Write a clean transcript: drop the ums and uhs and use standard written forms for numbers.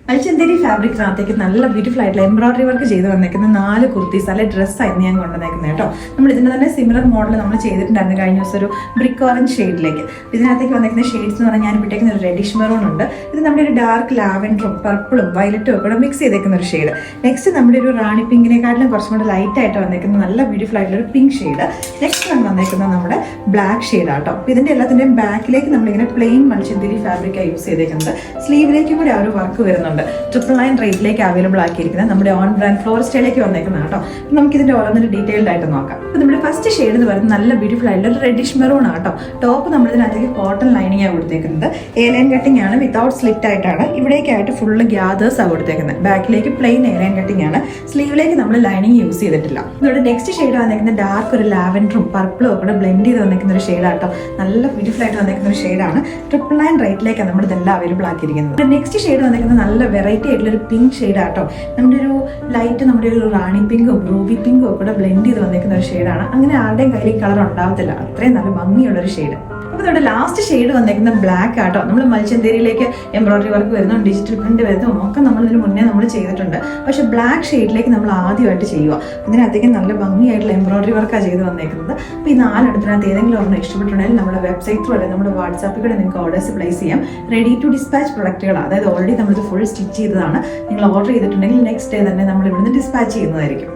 മൽച്ചന്തേരി ഫാബ്രിക്കിനകത്തേക്ക് നല്ല ബ്യൂട്ടിഫുൾ ആയിട്ടുള്ള embroidery work ചെയ്ത് വന്നേക്കുന്ന 4 കുർത്തീസ് അല്ലെ ഡ്രസ്സായിരുന്നു ഞാൻ കൊണ്ടുവന്നേക്കുന്നത് കേട്ടോ. നമ്മൾ ഇതിന്റെ തന്നെ സിമിലർ മോഡൽ നമ്മൾ ചെയ്തിട്ടുണ്ടായിരുന്നു കഴിഞ്ഞ ദിവസം ഒരു ബ്രിക്ക് ഓറഞ്ച് ഷെയ്ഡിലേക്ക്. ഇതിനകത്തേക്ക് വന്നേക്കുന്ന ഷെയ്ഡ്സ് എന്ന് പറഞ്ഞാൽ ഞാൻ ഇവിടേക്കുന്ന ഒരു റെഡിഷ് മെറൂൺ ഉണ്ട്. ഇത് നമ്മുടെ ഒരു ഡാർക്ക് ലാവൻഡറും പർപ്പിളും വയലറ്റും ഒക്കെ കൂടെ മിക്സ് ചെയ്തേക്കുന്ന ഒരു ഷെയ്ഡ്. നെക്സ്റ്റ് നമ്മുടെ ഒരു റാണി പിങ്കിനെക്കാട്ടിലും കുറച്ചും കൂടെ ലൈറ്റ് ആയിട്ട് വന്നേക്കുന്ന നല്ല ബ്യൂട്ടിഫുൾ ആയിട്ടുള്ള ഒരു പിങ്ക് ഷെയ്ഡ്. നെക്സ്റ്റ് നമ്മൾ വന്നേക്കുന്നത് നമ്മുടെ ബ്ലാക്ക് ഷെയ്ഡ് ആട്ടോ. അപ്പോൾ ഇതിന്റെ എല്ലാത്തിന്റെയും ബാക്കിലേക്ക് നമ്മളിങ്ങനെ പ്ലെയിൻ മൽച്ചന്തേരി ഫാബ്രിക്കാണ് യൂസ് ചെയ്തേക്കുന്നത്. സ്ലീവിലേക്കും കൂടെ ആ ഒരു വർക്ക് വരുന്നുണ്ട്. 999 റേറ്റിലേക്ക് അവൈലബിൾ ആക്കിയിരിക്കുന്നത് നമ്മുടെ ഓൺ ബ്രാൻഡ് ഫ്ലോർ സ്റ്റൈലേക്ക് വന്നേക്കുന്നത് കേട്ടോ. നമുക്ക് ഇതിന്റെ ഓരോന്നിന്റെ ഡീറ്റെയിൽഡ് ആയിട്ട് നോക്കാം. അപ്പോൾ നമ്മുടെ ഫസ്റ്റ് ഷെയ്ഡ് എന്ന് പറയുന്നത് നല്ല ബ്യൂട്ടിഫുൾ ആയിട്ടുള്ള ഒരു റെഡിഷ് മെറൂൺ ആട്ടോ. ടോപ്പ് നമ്മൾ ഇതിനകത്തേക്ക് കോട്ടൺ ലൈനിങ് ആണ് കൊടുത്തേക്കുന്നത്. എയർലൈൻ കട്ടിംഗ് ആണ്, വിത്തൗട്ട് സ്ലിറ്റ് ആയിട്ടാണ്. ഇവിടേക്കായിട്ട് ഫുള്ള് ഗ്യാദേഴ്സ് ആണ് കൊടുത്തേക്കുന്നത്. ബാക്കിലേക്ക് പ്ലെയിൻ എയർലൈൻ കട്ടിംഗ് ആണ്. സ്ലീവിലേക്ക് നമ്മൾ ലൈനിങ് യൂസ് ചെയ്തിട്ടില്ല. ഇവിടെ നെക്സ്റ്റ് ഷെയ്ഡ് വന്നേക്കുന്നത് ഡാർക്ക് ഒരു ലാവൻഡറും പർപ്പിളും ഒക്കെ ബ്ലെൻഡ് ചെയ്ത് വന്നേക്കുന്ന ഒരു ഷെയ്ഡ് ആട്ടോ. നല്ല ബ്യൂട്ടിഫുൾ ആയിട്ട് വന്നേക്കുന്ന ഒരു ഷെയ്ഡാണ്. 999 റേറ്റിലേക്കാണ് നമ്മൾ ഇതെല്ലാം അവൈലബിൾ ആക്കിയിരിക്കുന്നത്. നെക്സ്റ്റ് ഷെയ്ഡ് വന്നേക്കുന്നത് നല്ല വെറൈറ്റി ആയിട്ടുള്ള ഒരു പിങ്ക് ഷെയ്ഡ് ആട്ടോ. നമ്മുടെ ഒരു ലൈറ്റ് നമ്മുടെ ഒരു റാണി പിങ്കും റൂബി പിങ്കും ഒക്കെ കൂടെ ബ്ലെൻഡ് ചെയ്ത് വന്നിരിക്കുന്ന ഒരു ഷെയ്ഡാണ്. അങ്ങനെ ആരുടെയും കയ്യിൽ കളർ ഉണ്ടാവത്തില്ല, അത്രയും നല്ല ഭംഗിയുള്ള ഒരു ഷെയ്ഡ്. അപ്പോൾ നമ്മുടെ ലാസ്റ്റ് ഷെയ്ഡ് വന്നിരിക്കുന്ന ബ്ലാക്ക് ആട്ടോ. നമ്മൾ മൽച്ചന്തേരിയിലേക്ക് എംബ്രോയിഡറി വർക്ക് വരുന്നതും ഡിജിറ്റൽ പ്രിന്റ് വരുന്നതും ഒക്കെ നമ്മൾ ഇതിന് മുന്നേ നമ്മൾ ചെയ്തിട്ടുണ്ട്. പക്ഷെ ബ്ലാക്ക് ഷെയ്ഡിലേക്ക് നമ്മൾ ആദ്യമായിട്ട് ചെയ്യുക. ഇതിനകത്തേക്ക് നല്ല ഭംഗിയായിട്ടുള്ള എംബ്രോയിഡറി വർക്കാണ് ചെയ്ത് വന്നേക്കുന്നത്. അപ്പോൾ ഈ 4 അടുത്തിനകത്ത് ഏതെങ്കിലും ഒരെണ്ണം ഇഷ്ടപ്പെട്ടിട്ടുണ്ടെങ്കിൽ നമ്മുടെ വെബ്സൈറ്റ് ത്രൂ അല്ലെങ്കിൽ നമ്മുടെ വാട്സാപ്പിൽ കൂടെ നിങ്ങൾക്ക് ഓർഡേഴ്സ് പ്ലേസ് ചെയ്യാം. റെഡി ടു ഡിസ്പാച്ച് പ്രൊഡക്റ്റുകൾ, അതായത് ഓൾറെഡി നമ്മളിത് ഫുൾ സ്റ്റിച്ച് ചെയ്തതാണ്. നിങ്ങൾ ഓർഡർ ചെയ്തിട്ടുണ്ടെങ്കിൽ നെക്സ്റ്റ് ഡേ തന്നെ നമ്മൾ ഇവിടുന്ന് ഡിസ്പാച്ച് ചെയ്യുന്നതായിരിക്കും.